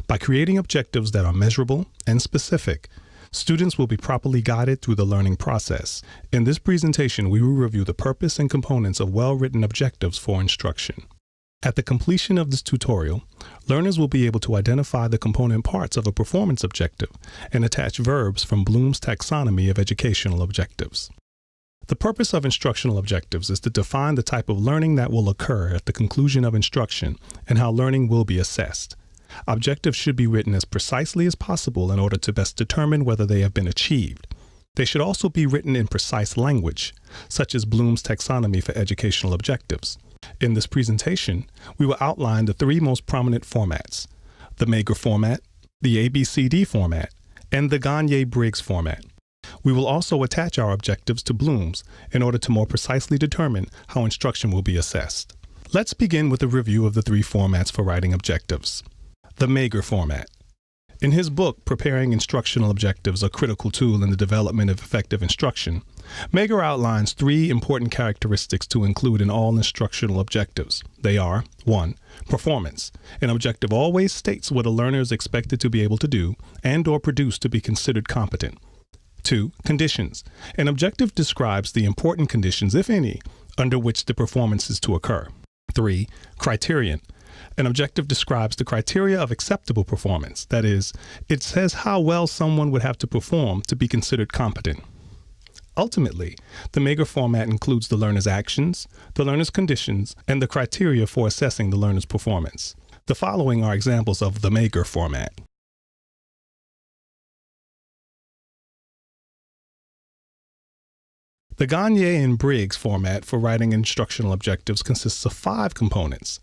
By creating objectives that are measurable and specific, students will be properly guided through the learning process. In this presentation, we will review the purpose and components of well-written objectives for instruction. At the completion of this tutorial, learners will be able to identify the component parts of a performance objective and attach verbs from Bloom's taxonomy of educational objectives. The purpose of instructional objectives is to define the type of learning that will occur at the conclusion of instruction and how learning will be assessed. Objectives should be written as precisely as possible in order to best determine whether they have been achieved. They should also be written in precise language, such as Bloom's taxonomy for educational objectives. In this presentation, we will outline the three most prominent formats: the Mager format, the ABCD format, and the Gagné-Briggs format. We will also attach our objectives to Bloom's in order to more precisely determine how instruction will be assessed. Let's begin with a review of the three formats for writing objectives. The Mager format. In his book, Preparing Instructional Objectives, a Critical Tool in the Development of Effective Instruction, Mager outlines three important characteristics to include in all instructional objectives. They are: 1. Performance. An objective always states what a learner is expected to be able to do and/or produce to be considered competent. 2. Conditions. An objective describes the important conditions, if any, under which the performance is to occur. 3. Criterion. An objective describes the criteria of acceptable performance. That is, it says how well someone would have to perform to be considered competent. Ultimately, the Mager format includes the learner's actions, the learner's conditions, and the criteria for assessing the learner's performance. The following are examples of the Mager format. The Gagné and Briggs format for writing instructional objectives consists of 5 components.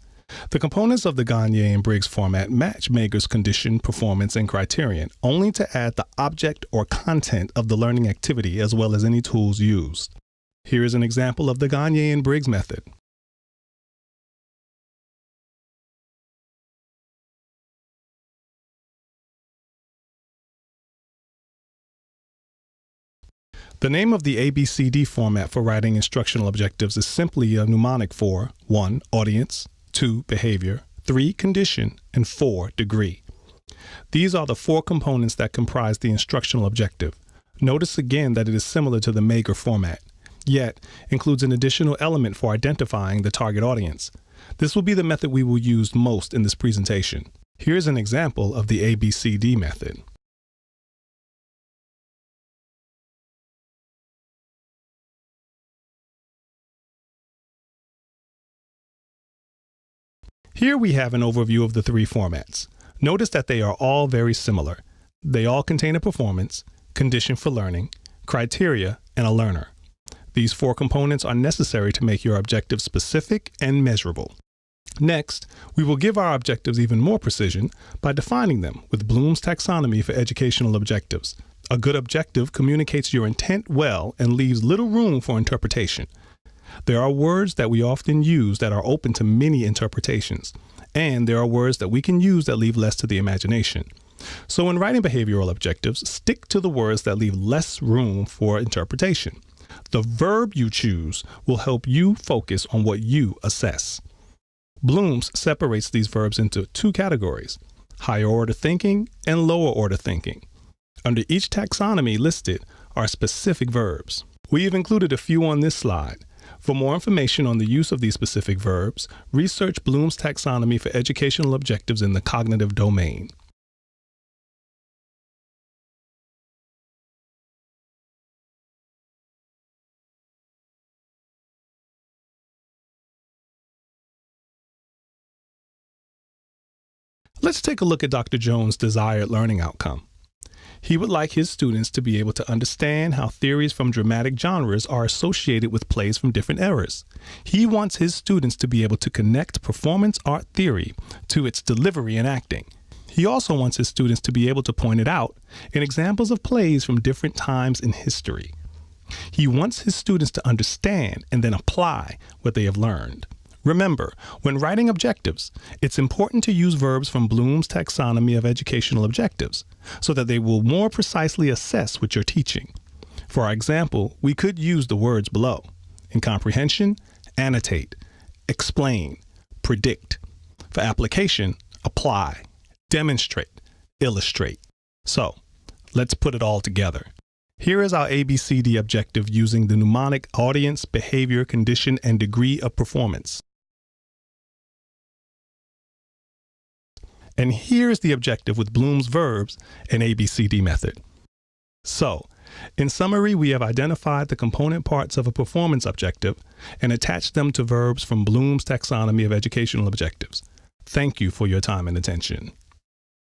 The components of the Gagné and Briggs format match Mager's condition, performance, and criterion, only to add the object or content of the learning activity as well as any tools used. Here is an example of the Gagné and Briggs method. The name of the ABCD format for writing instructional objectives is simply a mnemonic for 1. Audience, 2. Behavior, 3. Condition, and 4. Degree. These are the 4 components that comprise the instructional objective. Notice again that it is similar to the Mager format, yet includes an additional element for identifying the target audience. This will be the method we will use most in this presentation. Here's an example of the ABCD method. Here we have an overview of the 3 formats. Notice that they are all very similar. They all contain a performance, condition for learning, criteria, and a learner. These 4 components are necessary to make your objectives specific and measurable. Next, we will give our objectives even more precision by defining them with Bloom's taxonomy for educational objectives. A good objective communicates your intent well and leaves little room for interpretation. There are words that we often use that are open to many interpretations, and there are words that we can use that leave less to the imagination. So in writing behavioral objectives, stick to the words that leave less room for interpretation. The verb you choose will help you focus on what you assess. Bloom's separates these verbs into 2 categories: higher order thinking and lower order thinking. Under each taxonomy listed are specific verbs. We have included a few on this slide. For more information on the use of these specific verbs, research Bloom's taxonomy for educational objectives in the cognitive domain. Let's take a look at Dr. Jones' desired learning outcome. He would like his students to be able to understand how theories from dramatic genres are associated with plays from different eras. He wants his students to be able to connect performance art theory to its delivery and acting. He also wants his students to be able to point it out in examples of plays from different times in history. He wants his students to understand and then apply what they have learned. Remember, when writing objectives, it's important to use verbs from Bloom's taxonomy of educational objectives so that they will more precisely assess what you're teaching. For our example, we could use the words below. In comprehension, annotate, explain, predict. For application, apply, demonstrate, illustrate. So, let's put it all together. Here is our ABCD objective using the mnemonic audience, behavior, condition, and degree of performance. And here's the objective with Bloom's verbs and ABCD method. So, in summary, we have identified the component parts of a performance objective and attached them to verbs from Bloom's taxonomy of educational objectives. Thank you for your time and attention.